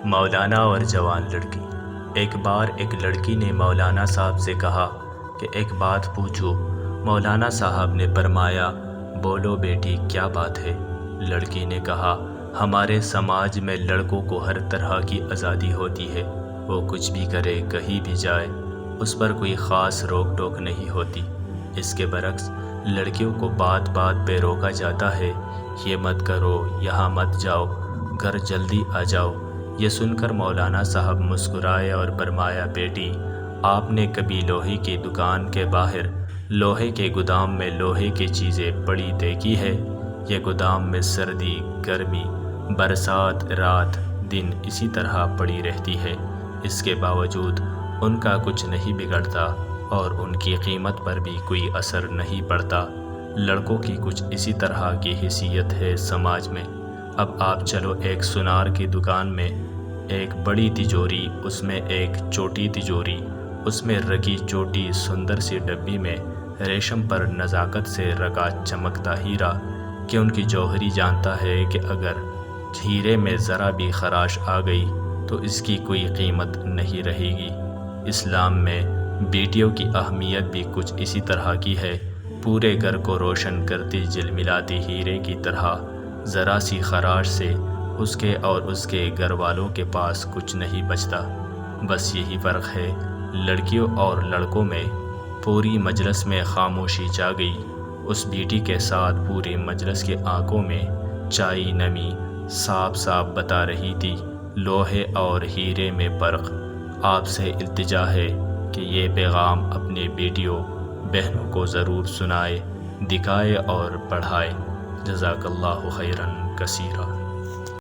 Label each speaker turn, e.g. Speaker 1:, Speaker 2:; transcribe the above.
Speaker 1: مولانا اور جوان لڑکی۔ ایک بار ایک لڑکی نے مولانا صاحب سے کہا کہ ایک بات پوچھو۔ مولانا صاحب نے فرمایا، بولو بیٹی، کیا بات ہے؟ لڑکی نے کہا، ہمارے سماج میں لڑکوں کو ہر طرح کی آزادی ہوتی ہے، وہ کچھ بھی کرے، کہیں بھی جائے، اس پر کوئی خاص روک ٹوک نہیں ہوتی۔ اس کے برعکس لڑکیوں کو بات بات پہ روکا جاتا ہے، یہ مت کرو، یہاں مت جاؤ، گھر جلدی آ جاؤ۔ یہ سن کر مولانا صاحب مسکرائے اور فرمایا، بیٹی، آپ نے کبھی لوہے کی دکان کے باہر لوہے کے گودام میں لوہے کی چیزیں پڑی دیکھی ہے؟ یہ گودام میں سردی، گرمی، برسات، رات دن اسی طرح پڑی رہتی ہے، اس کے باوجود ان کا کچھ نہیں بگڑتا اور ان کی قیمت پر بھی کوئی اثر نہیں پڑتا۔ لڑکوں کی کچھ اسی طرح کی حیثیت ہے سماج میں۔ اب آپ چلو ایک سونار کی دکان میں، ایک بڑی تجوری، اس میں ایک چھوٹی تجوری، اس میں رکھی چھوٹی سندر سی ڈبی میں ریشم پر نزاکت سے رکھا چمکتا ہیرا کہ ان کی جوہری جانتا ہے کہ اگر ہیرے میں ذرا بھی خراش آ گئی تو اس کی کوئی قیمت نہیں رہے گی۔ اسلام میں بیٹیوں کی اہمیت بھی کچھ اسی طرح کی ہے، پورے گھر کو روشن کرتی جلملاتی ہیرے کی طرح۔ ذرا سی خراش سے اس کے اور اس کے گھر والوں کے پاس کچھ نہیں بچتا۔ بس یہی فرق ہے لڑکیوں اور لڑکوں میں۔ پوری مجلس میں خاموشی چھا گئی۔ اس بیٹی کے ساتھ پوری مجلس کے آنکھوں میں چائے نمی صاف صاف بتا رہی تھی لوہے اور ہیرے میں فرق۔ آپ سے التجا ہے کہ یہ پیغام اپنے بیٹیوں بہنوں کو ضرور سنائے، دکھائے اور پڑھائے۔ جزاک اللہ خیراً کثیرا۔